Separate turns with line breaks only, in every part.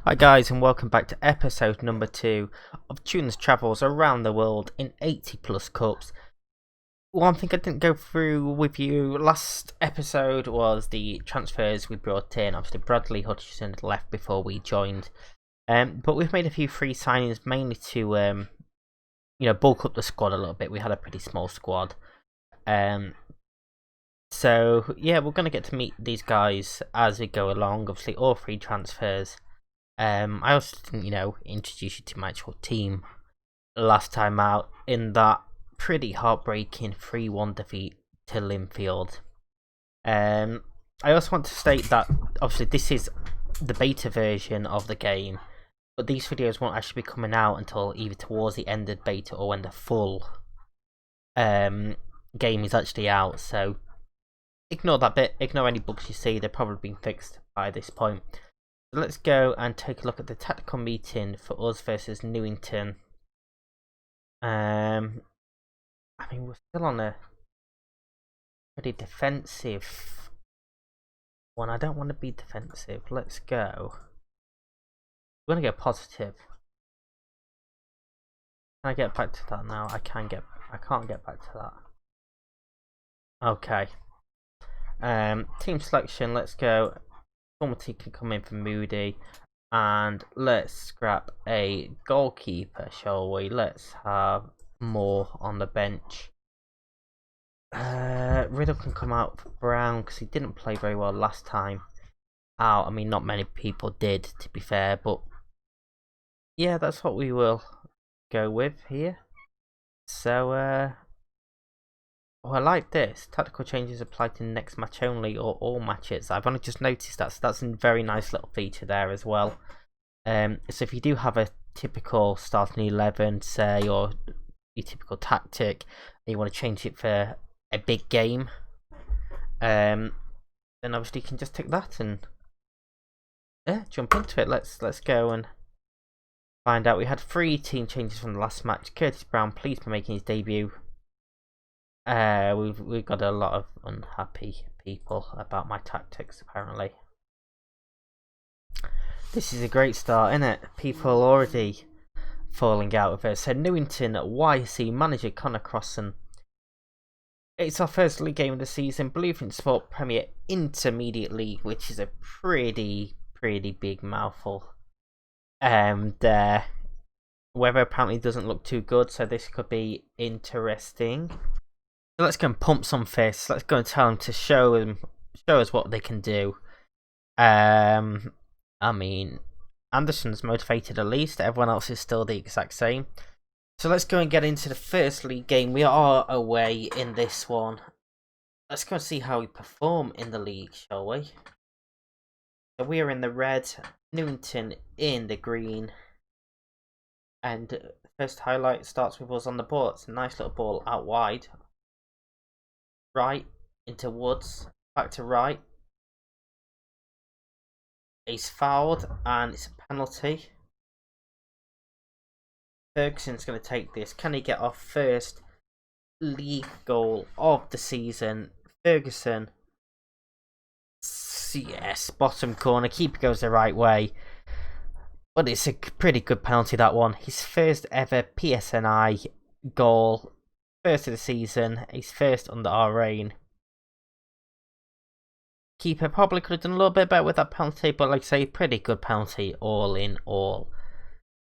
Hi guys, and welcome back to episode number 2 of Tuna's travels around the world in 80 plus cups. One thing I didn't go through with you last episode was the transfers we brought in. Obviously Bradley Hutchinson had left before we joined, but we've made a few free signings mainly to bulk up the squad a little bit. We had a pretty small squad, so yeah, we're going to get to meet these guys as we go along. Obviously all free transfers. I also didn't, introduce you to my actual team last time out in that pretty heartbreaking 3-1 defeat to Linfield. I also want to state that obviously this is the beta version of the game, but these videos won't actually be coming out until either towards the end of beta or when the full game is actually out. So ignore that bit, ignore any bugs you see, they've probably been fixed by this point. So let's go and take a look at the tactical meeting for us versus Newington. I mean, we're still on a pretty defensive one. I don't want to be defensive. Let's go. We're going to go positive. Can I get back to that now? I can't get back to that. Okay. Team selection, let's go. Somebody can come in for Moody, and let's scrap a goalkeeper, shall we? Let's have Moore on the bench. Riddle can come out for Brown because he didn't play very well last time out. I mean, not many people did, to be fair, but yeah, that's what we will go with here. So, oh, I like this. Tactical changes apply to next match only or all matches. I've only just noticed that, so that's a very nice little feature there as well. So if you do have a typical starting 11, say, or your typical tactic, and you want to change it for a big game, then obviously you can just tick that and jump into it. Let's go and find out. We had 3 team changes from the last match. Curtis Brown, pleased for making his debut. We've got a lot of unhappy people about my tactics, apparently. This is a great start, isn't it? People already falling out of it. So Newington YC manager Connor Crossan. It's our first league game of the season. Blueprint Sport Premier Intermediate League, which is a pretty big mouthful. And weather apparently doesn't look too good, so this could be interesting. So let's go and pump some fists. Let's go and tell them to show us what they can do. I mean, Anderson's motivated at least. Everyone else is still the exact same. So let's go and get into the first league game. We are away in this one. Let's go and see how we perform in the league, shall we? So we are in the red, Newington in the green. And first highlight starts with us on the ball. It's a nice little ball out wide. Right into Woods, back to right. He's fouled and it's a penalty. Ferguson's going to take this. Can he get off first league goal of the season? Ferguson. Yes, bottom corner. Keeper goes the right way. But it's a pretty good penalty, that one. His first ever PSNI goal. First of the season. His first under our reign. Keeper probably could have done a little bit better with that penalty, but like I say, pretty good penalty all in all.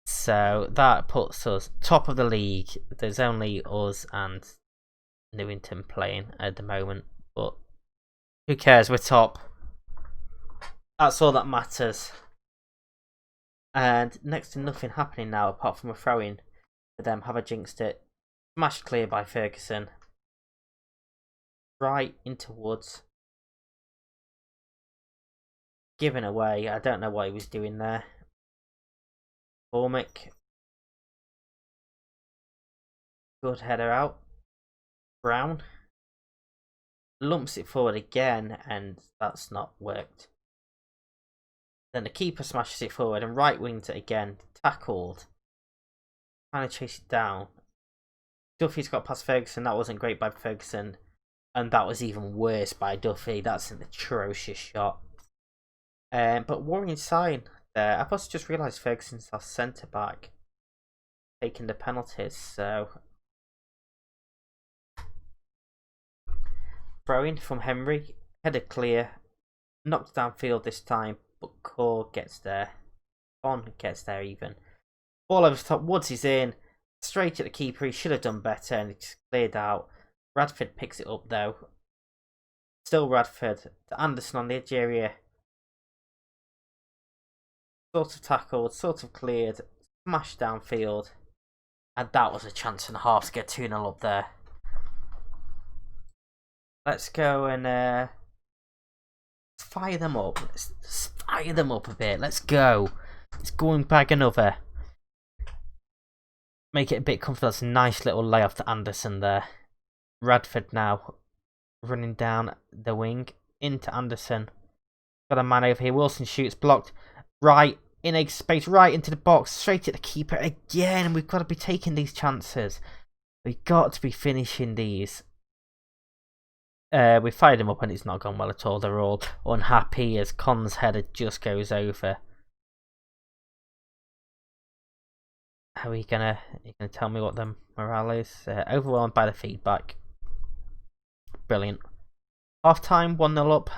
So that puts us top of the league. There's only us and Newington playing at the moment, but who cares? We're top. That's all that matters. And next to nothing happening now apart from a throw-in for them. Have I jinxed it? Smashed clear by Ferguson. Right into Woods. Given away. I don't know what he was doing there. Formic. Good header out. Brown. Lumps it forward again, and that's not worked. Then the keeper smashes it forward and right winged it again. Tackled. Trying to chase it down. Duffy's got past Ferguson. That wasn't great by Ferguson. And that was even worse by Duffy. That's an atrocious shot. But worrying sign there. I've also just realised Ferguson's our centre back taking the penalties, so throw in from Henry, header clear, knocked downfield this time, but Core gets there. Bond gets there even. Ball over the top, Woods is in, straight at the keeper, he should have done better and it's cleared out. Radford picks it up though. Still Radford to Anderson on the edge area. Sort of tackled, sort of cleared, smashed downfield. And that was a chance and a half to get 2-0 up there. Let's go and fire them up. Let's fire them up a bit. Let's go. Let's go and bag another. Make it a bit comfortable. That's a nice little layoff to Anderson there. Radford now running down the wing into Anderson. Got a man over here. Wilson shoots, blocked. Right in a space, right into the box, straight at the keeper again. We've got to be taking these chances. We've got to be finishing these. We fired him up and it's not gone well at all. They're all unhappy as Con's header just goes over. Are you gonna tell me what the morale is? Overwhelmed by the feedback. Brilliant. Half time, 1-0 up.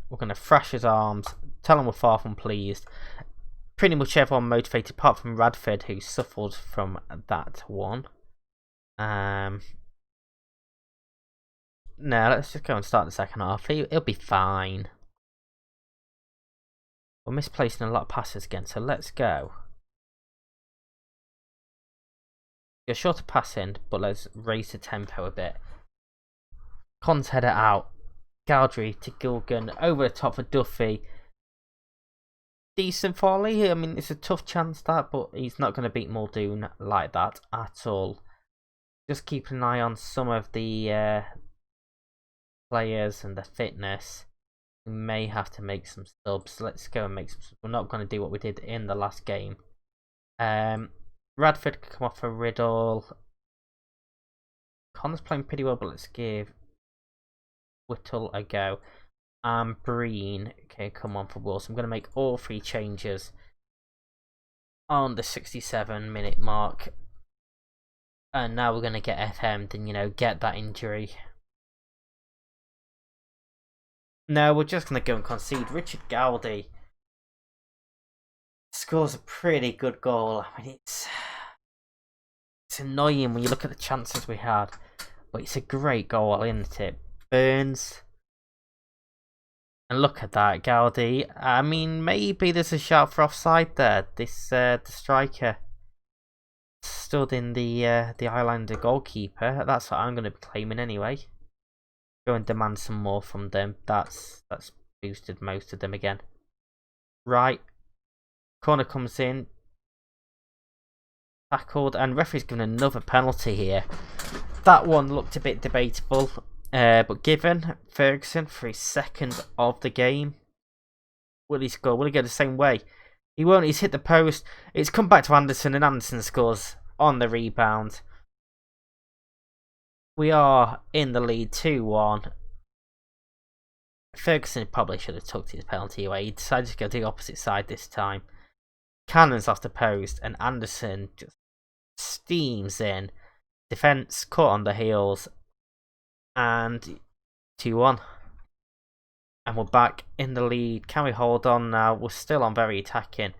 We're going to thrash his arms, tell him we're far from pleased. Pretty much everyone motivated apart from Radford, who suffered from that one. No, let's just go and start the second half. He'll be fine. We're misplacing a lot of passes again, so let's go. You're sure to pass in, but let's raise the tempo a bit. Con's header out. Galdry to Gilgan, over the top for Duffy. Decent volley. I mean, it's a tough chance that, but he's not going to beat Muldoon like that at all. Just keep an eye on some of the players and the fitness. We may have to make some subs. Let's go and make some subs. We're not going to do what we did in the last game. Radford could come off for Riddle. Connor's playing pretty well, but let's give Whittle a go. Breen, okay, come on for Wilson. I'm going to make all three changes on the 67-minute mark. And now we're going to get FM'd and, get that injury. No, we're just going to go and concede. Richard Gowdy scores a pretty good goal. I mean, it's annoying when you look at the chances we had. But it's a great goal, isn't it? Burns. And look at that, Gowdy. I mean, maybe there's a shout for offside there. The striker stood in the Islander goalkeeper. That's what I'm going to be claiming anyway. Go and demand some more from them. That's boosted most of them again. Right. Corner comes in. Tackled. And referee's given another penalty here. That one looked a bit debatable. But given Ferguson for his second of the game, will he score? Will he go the same way? He won't. He's hit the post. It's come back to Anderson, and Anderson scores on the rebound. We are in the lead 2-1. Ferguson probably should have tucked his penalty away. He decided to go to the opposite side this time. Cannon's off the post, and Anderson just steams in. Defence caught on the heels. And 2-1. And we're back in the lead. Can we hold on now? We're still on very attacking.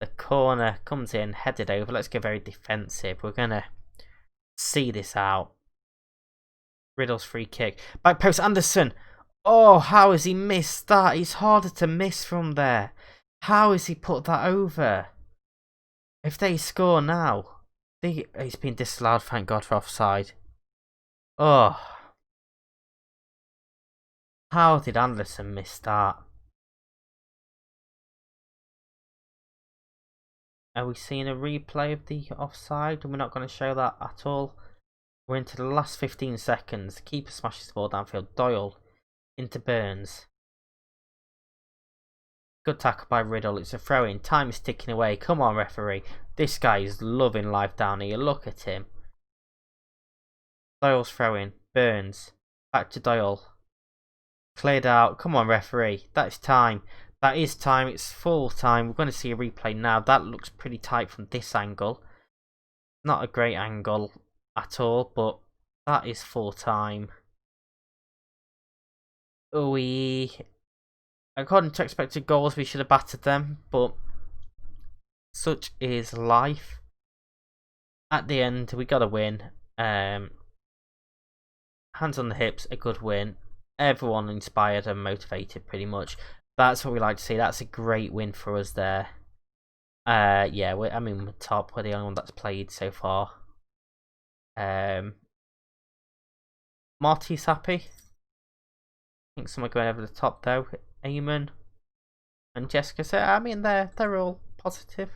The corner comes in, headed over. Let's go very defensive. We're going to see this out. Riddle's free kick. Back post, Anderson. Oh, how has he missed that? It's harder to miss from there. How has he put that over? If they score now. He's been disallowed, thank God, for offside. Oh. How did Anderson miss that? Are we seeing a replay of the offside? We're not going to show that at all. We're into the last 15 seconds. Keeper smashes the ball downfield. Doyle into Burns. Good tackle by Riddle. It's a throw-in. Time is ticking away. Come on, referee. This guy is loving life down here. Look at him. Doyle's throw-in. Burns. Back to Doyle. Cleared out. Come on, referee. That's time. That is time. It's full time. We're going to see a replay now. That looks pretty tight from this angle. Not a great angle at all, but that is full time. According to expected goals, we should have battered them, but such is life. At the end, we got a win. Hands on the hips, a good win. Everyone inspired and motivated, pretty much. That's what we like to see. That's a great win for us there. Yeah, we're top. We're the only one that's played so far. Marty's happy. I think someone going over the top though. Eamon and Jessica. So they're all positive.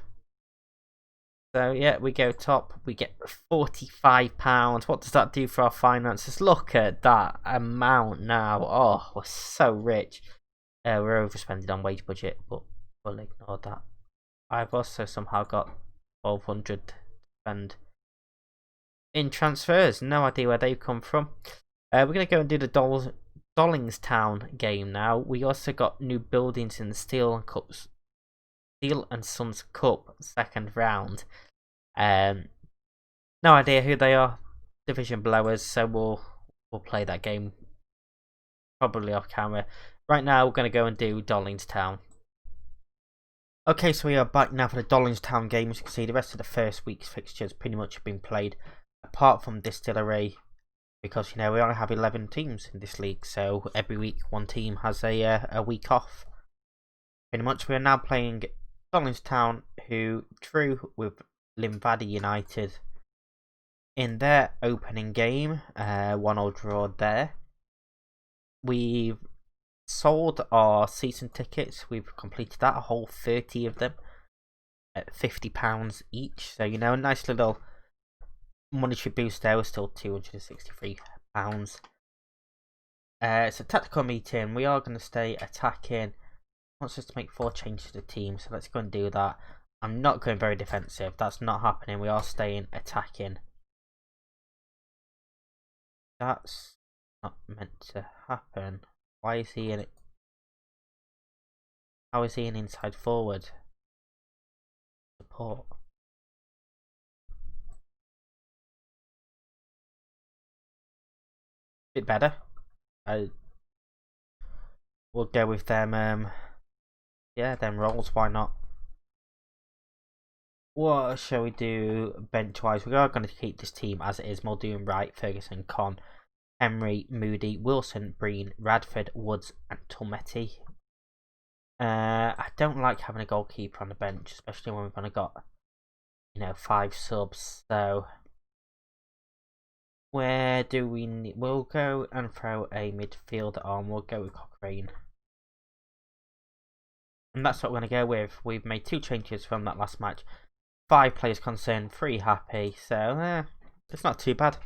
So yeah, we go top. We get £45. What does that do for our finances? Look at that amount now. Oh, we're so rich. We're overspending on wage budget, but we'll ignore that. I've also somehow got 1,200 to spend in transfers. No idea where they've come from. We're gonna go and do the Dollingstown game now. We also got new buildings in the Steel and Sons Cup second round. No idea who they are. Division below us, so we'll play that game probably off camera. Right now, we're going to go and do Dollingstown. Okay, so we are back now for the Dollingstown game. As you can see, the rest of the first week's fixtures pretty much have been played, apart from Distillery, because we only have 11 teams in this league, so every week one team has a week off. Pretty much, we are now playing Dollingstown, who drew with Limvady United in their opening game. 1-1 draw there. We've sold our season tickets. We've completed that, a whole 30 of them at £50 each. So a nice little monetary boost there. We're still £263. It's a tactical meeting. We are going to stay attacking. Wants us to make 4 changes to the team, so let's go and do that. I'm not going very defensive. That's not happening. We are staying attacking. That's not meant to happen. Why is he in it? How is he an inside forward? Support. Bit better. We'll go with them. Yeah, them rolls. Why not? What shall we do bench wise? We are going to keep this team as it is. Muldoon, Wright, Ferguson, Con, Emery, Moody, Wilson, Breen, Radford, Woods, and Tulmetti. I don't like having a goalkeeper on the bench, especially when we've only got 5 subs. So where do we need? We'll go and throw a midfielder on. We'll go with Cochrane. And that's what we're going to go with. We've made 2 changes from that last match. 5 players concerned, 3 happy. So it's not too bad.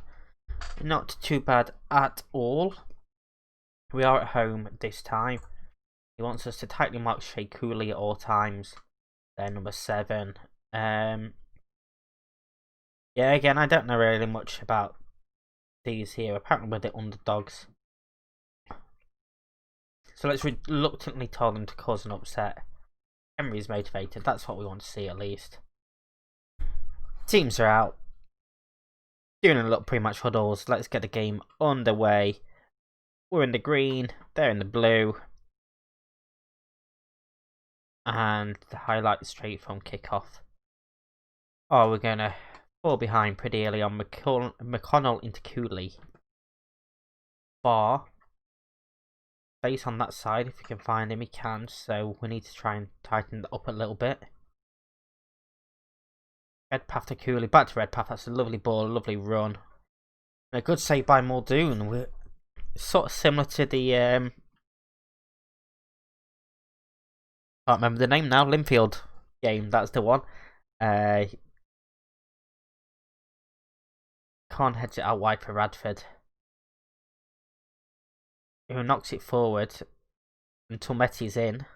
Not too bad at all. We are at home this time. He wants us to tightly mark Shea Cooley at all times. They're number 7. Yeah, again, I don't know really much about these here. Apparently we're the underdogs. So let's reluctantly tell them to cause an upset. Emery's motivated. That's what we want to see at least. Teams are out. Doing a little pre-match huddles. Let's get the game underway. We're in the green. They're in the blue. And the highlight straight from kickoff. Oh, we're going to fall behind pretty early on. McConnell into Cooley. Bar. Space on that side. If we can find him, he can. So we need to try and tighten that up a little bit. Redpath to Cooley. Back to Redpath. That's a lovely ball. A lovely run. And a good save by Muldoon. We're sort of similar to the... can't remember the name now. Linfield game. That's the one. Can't head it out wide for Radford. Who knocks it forward. And Tulmetti's in.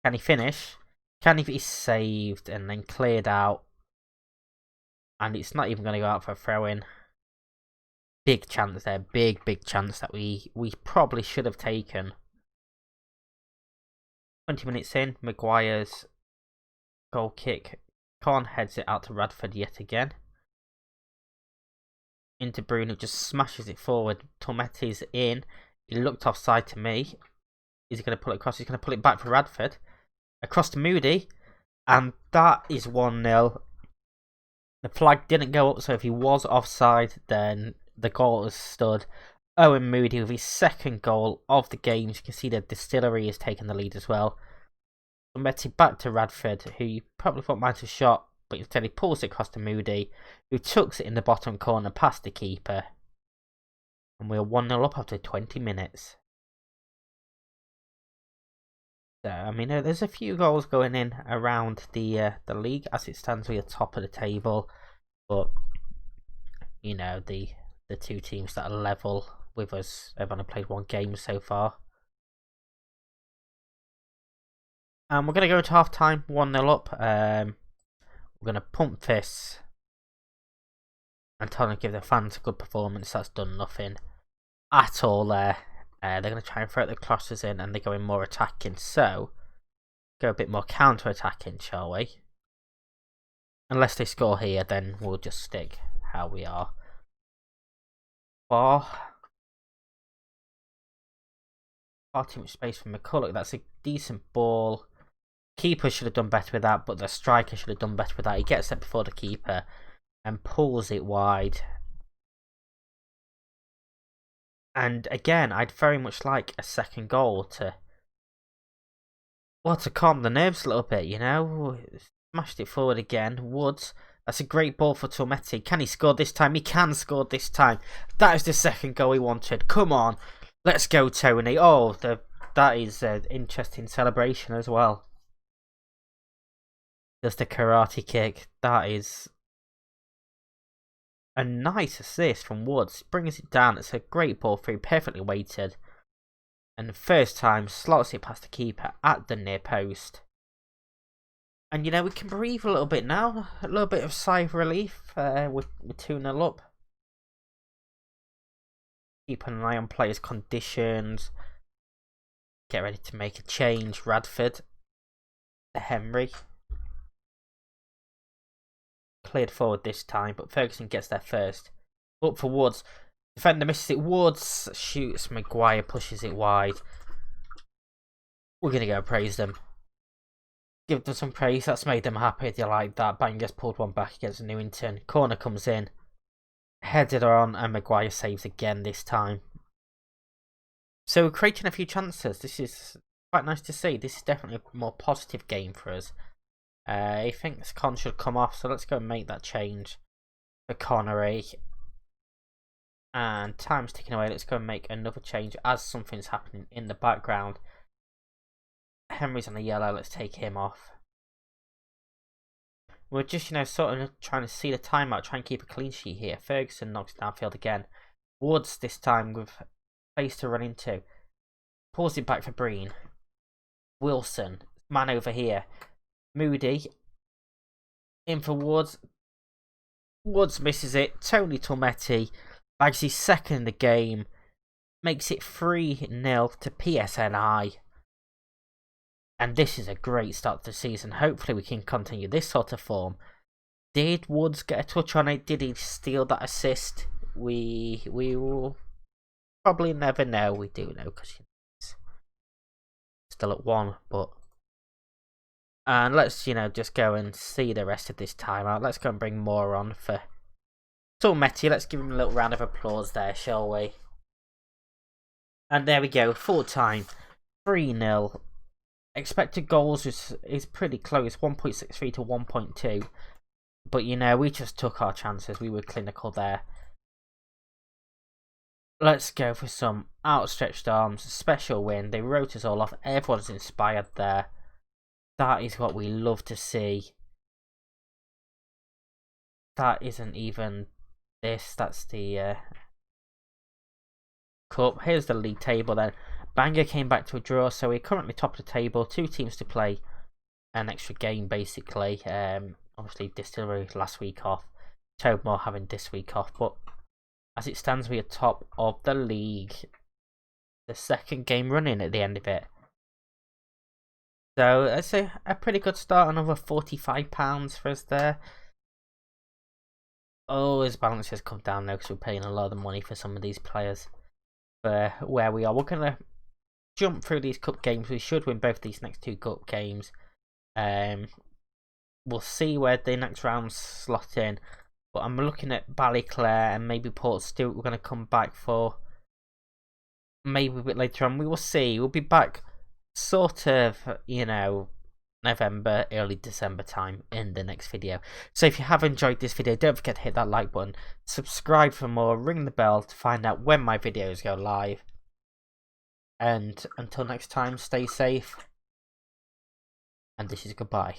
Can he finish? Can he be saved and then cleared out? And it's not even going to go out for a throw-in. big chance there, big chance that we probably should have taken. 20 minutes in, Maguire's goal kick. Con heads it out to Radford yet again. Into Bruno, just smashes it forward. Tormetti's in. He looked offside to me. Is he going to pull it across? He's going to pull it back for Radford. Across to Moody. And that is 1-0. The flag didn't go up, so if he was offside, then the goal has stood. Owen Moody with his second goal of the game. You can see the Distillery has taken the lead as well. Tormetti back to Radford, who you probably thought might have shot, but instead he pulls it across to Moody, who chucks it in the bottom corner past the keeper. And we're 1-0 up after 20 minutes. So, I mean, there's a few goals going in around the league as it stands. We are top of the table, but you know the two teams that are level with us have only played one game so far. And we're going to go into half time, 1-0 up. We're going to pump this and try and give the fans a good performance. That's done nothing at all there. They're going to try and throw the crosses in, and they're going more attacking. So, go a bit more counter-attacking, shall we? Unless they score here, then we'll just stick how we are. Far too much space for McCulloch. That's a decent ball. Keeper should have done better with that, but the striker should have done better with that. He gets it before the keeper and pulls it wide. And again, I'd very much like a second goal to calm the nerves a little bit, you know. Smashed it forward again. Woods. That's a great ball for Tormetti. Can he score this time? He can score this time. That is the second goal he wanted. Come on. Let's go, Tony. Oh, that is an interesting celebration as well. Just a karate kick. That is a nice assist from Woods. Brings it down. It's a great ball through. Perfectly weighted. And the first time, slots it past the keeper at the near post. And, you know, we can breathe a little bit now. A little bit of sigh of relief with 2-0 up. Keep an eye on players' conditions. Get ready to make a change. Radford. To Henry. Cleared forward this time, but Ferguson gets there first. Up for Woods. Defender misses it. Woods shoots. Maguire pushes it wide. We're going to go praise them. Give them some praise. That's made them happy. They like that. Bang gets pulled one back against Newington. Corner comes in. Headed on, and Maguire saves again this time. So we're creating a few chances. This is quite nice to see. This is definitely a more positive game for us. He thinks Con should come off, so let's go and make that change for Connery. And time's ticking away. Let's go and make another change as something's happening in the background. Henry's on the yellow. Let's take him off. We're just, you know, sort of trying to see the time out, try and keep a clean sheet here. Ferguson knocks downfield again. Woods this time with space to run into. Pulls it back for Breen. Wilson, man over here. Moody. In for Woods. Woods misses it. Tony Tormetti bags his second in the game. Makes it 3-0 to PSNI. And this is a great start to the season. Hopefully we can continue this sort of form. Did Woods get a touch on it? Did he steal that assist? We will probably never know. We do know because he's still at 1. But and let's, you know, just go and see the rest of this time out. Let's go and bring more on for Tormetti. Let's give him a little round of applause there, shall we? And there we go. Full time. 3-0. Expected goals is pretty close. 1.63 to 1.2. But, you know, we just took our chances. We were clinical there. Let's go for some outstretched arms. Special win. They wrote us all off. Everyone's inspired there. That is what we love to see. That isn't even this. That's the cup. Here's the league table then. Bangor came back to a draw, so we're currently top of the table. 2 teams to play an extra game, basically. Obviously, Distillery last week off. Tobemore having this week off, but As it stands, we are top of the league. The second game running at the end of it. So it's a pretty good start. Another £45 for us there. Oh, his balance has come down now because we're paying a lot of money for some of these players. For where we are, we're gonna jump through these cup games. We should win both these next 2 cup games. We'll see where the next rounds slot in. But I'm looking at Ballyclare and maybe Port Stewart. We're gonna come back for maybe a bit later on. We will see. We'll be back sort of, November, early December time in the next video. So if you have enjoyed this video, don't forget to hit that like button, subscribe for more, ring the bell to find out when my videos go live. And until next time, stay safe. And this is goodbye.